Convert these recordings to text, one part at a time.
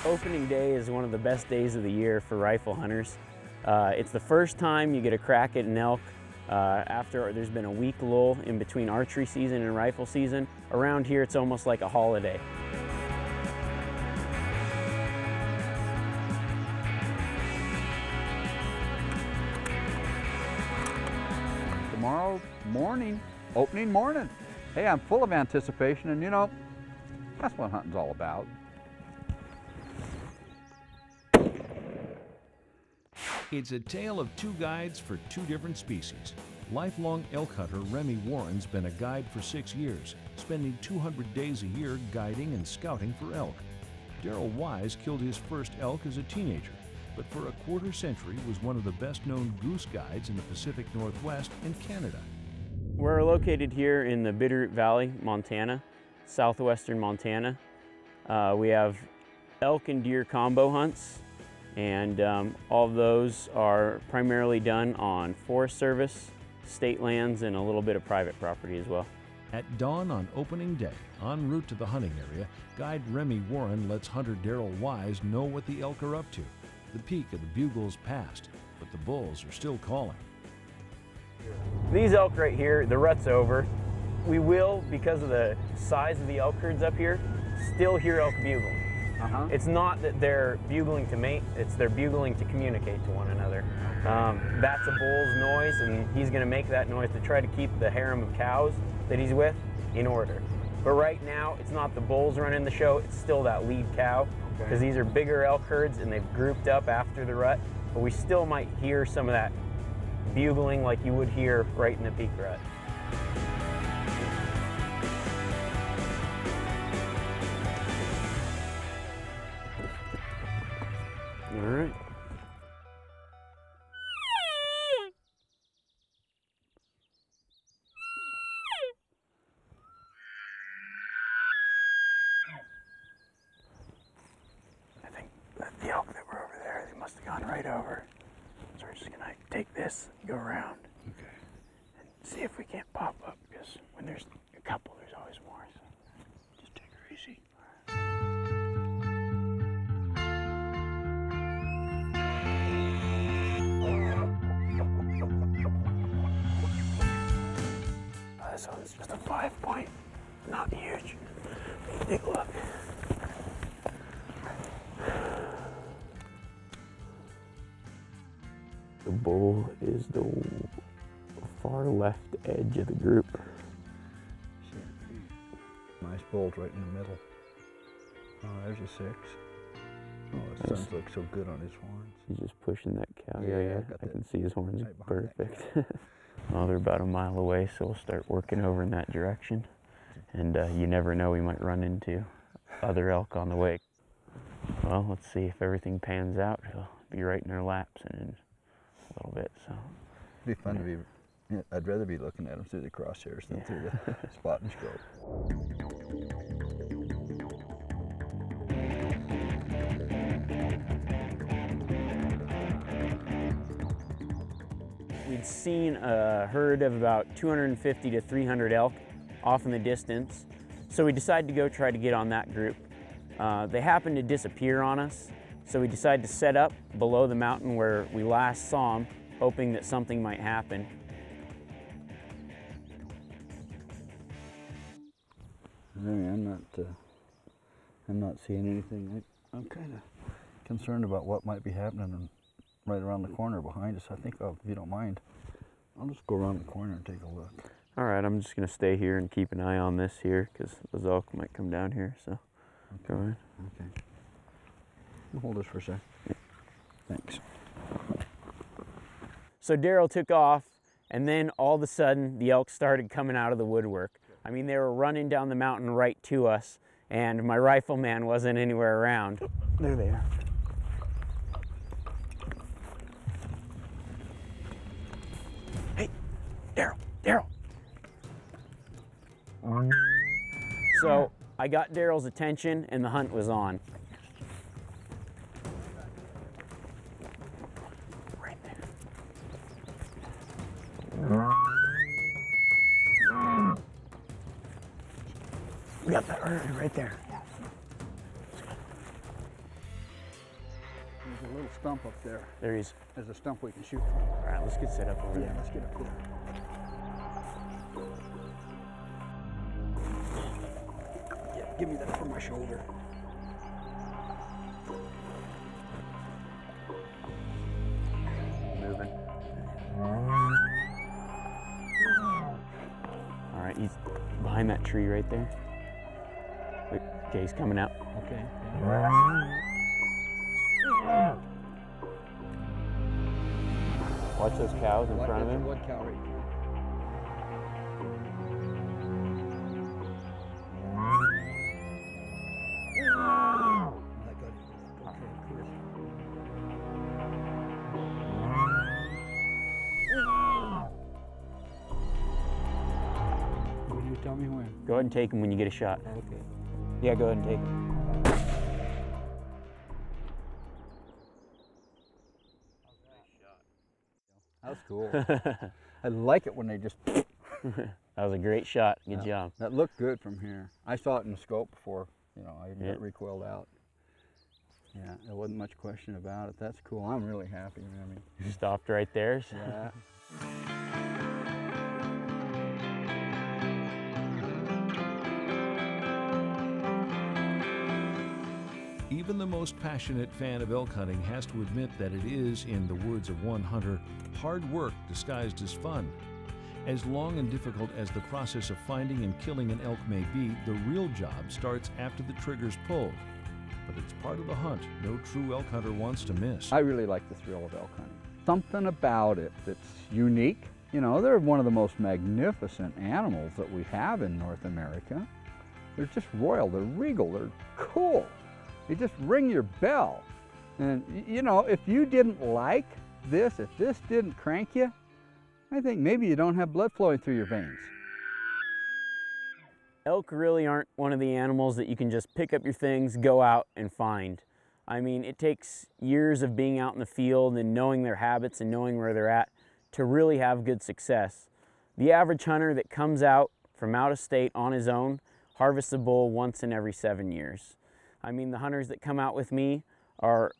Opening day is one of the best days of the year for rifle hunters. It's the first time you get a crack at an elk after there's been a week lull in between archery season and rifle season. Around here, it's almost like a holiday. Tomorrow morning, opening morning. Hey, I'm full of anticipation, and you know, that's what hunting's all about. It's a tale of two guides for two different species. Lifelong elk hunter Remi Warren's been a guide for 6 years, spending 200 days a year guiding and scouting for elk. Darrell Wise killed his first elk as a teenager, but for a quarter century was one of the best-known goose guides in the Pacific Northwest and Canada. We're located here in the Bitterroot Valley, Montana, southwestern Montana. We have elk and deer combo hunts, and all of those are primarily done on Forest Service, state lands, and a little bit of private property as well. At dawn on opening day, en route to the hunting area, guide Remi Warren lets hunter Darrell Wise know what the elk are up to. The peak of the bugle's passed, but the bulls are still calling. These elk right here, the rut's over. We will, because of the size of the elk herds up here, still hear elk bugling. It's not that they're bugling to mate, it's they're bugling to communicate to one another. That's a bull's noise, and he's going to make that noise to try to keep the harem of cows that he's with in order. But right now, it's not the bulls running the show, it's still that lead cow, because these are bigger elk herds and they've grouped up after the rut, but we still might hear some of that bugling like you would hear right in the peak rut. All right. I think the elk that were over there, they must have gone right over. So we're just gonna take this, go around, and see if we can't pop up, because when there's a couple, there's always more. So just take her easy. This one's just a 5-point, not huge. Take a look. The bull is the far left edge of the group. Nice bulls right in the middle. Oh, there's a 6. Oh, his sons look so good on his horns. He's just pushing that cow. Yeah, I can see his horns right perfect. Well, they're about a mile away, so we'll start working over in that direction. And you never know, we might run into other elk on the way. Well, let's see if everything pans out. He'll be right in our laps in a little bit. So It'd be fun to be. Yeah, I'd rather be looking at him through the crosshairs than through the spot and scope. We'd seen a herd of about 250 to 300 elk off in the distance, so we decided to go try to get on that group. They happened to disappear on us, so we decided to set up below the mountain where we last saw them, hoping that something might happen. I'm not seeing anything. I'm kind of concerned about what might be happening right around the corner behind us. I think, if you don't mind, I'll just go around the corner and take a look. All right, I'm just going to stay here and keep an eye on this here, because those elk might come down here, so go ahead. Okay. Hold this for a sec. Yeah. Thanks. So Darrell took off, and then all of a sudden, the elk started coming out of the woodwork. I mean, they were running down the mountain right to us, and my rifleman wasn't anywhere around. There they are. Hey, Darrell. So I got Darrell's attention, and the hunt was on. Right there. We got that right there. little stump up there. There he is. There's a stump we can shoot from. All right, let's get set up over Yeah, there. let's get up there. Yeah, give me that from my shoulder. Moving. All right, he's behind that tree right there. Wait, okay, he's coming out. Okay. Watch those cows in front of him. Wood cow right there. I got it. Okay, cool. Will you tell me when? Go ahead and take him when you get a shot. Okay. Yeah, go ahead and take him. That was cool. I like it when they just... That was a great shot. Good job. That looked good from here. I saw it in the scope before, you know, I got recoiled out. Yeah, there wasn't much question about it. That's cool. I'm really happy, Remi. You stopped right there. So. Yeah. Even the most passionate fan of elk hunting has to admit that it is, in the words of one hunter, hard work disguised as fun. As long and difficult as the process of finding and killing an elk may be, the real job starts after the trigger's pulled. But it's part of the hunt no true elk hunter wants to miss. I really like the thrill of elk hunting. Something about it that's unique. You know, they're one of the most magnificent animals that we have in North America. They're just royal, they're regal, they're cool. They just ring your bell. And you know, if you didn't like this, if this didn't crank you, I think maybe you don't have blood flowing through your veins. Elk really aren't one of the animals that you can just pick up your things, go out and find. I mean, it takes years of being out in the field and knowing their habits and knowing where they're at to really have good success. The average hunter that comes out from out of state on his own harvests a bull once in every 7 years. I mean, the hunters that come out with me are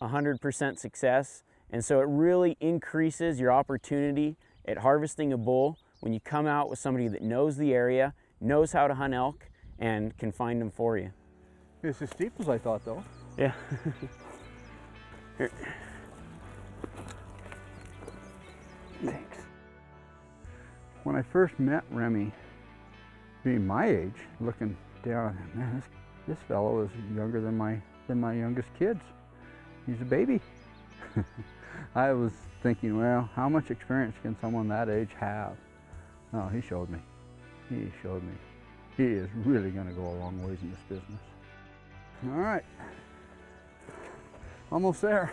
100% success, and so it really increases your opportunity at harvesting a bull when you come out with somebody that knows the area, knows how to hunt elk, and can find them for you. It's as steep as I thought, though. Yeah. Here. Thanks. When I first met Remi, being my age, looking down, man, this fellow is younger than my youngest kids. He's a baby. I was thinking, well, how much experience can someone that age have? No, he showed me. He showed me. He is really going to go a long ways in this business. All right. Almost there.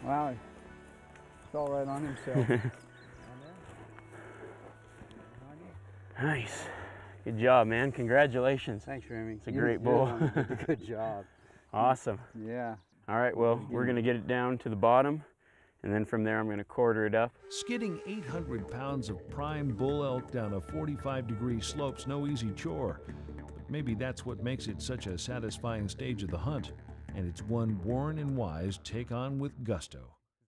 Wow, he fell right on himself. Nice. Good job, man. Congratulations. Thanks, Remi. It's a great bull. Good job. Awesome. Yeah. All right, well, we're going to get it down to the bottom, and then from there I'm going to quarter it up. Skidding 800 pounds of prime bull elk down a 45-degree slope's no easy chore. But maybe that's what makes it such a satisfying stage of the hunt, and it's one Warren and Wise take on with gusto.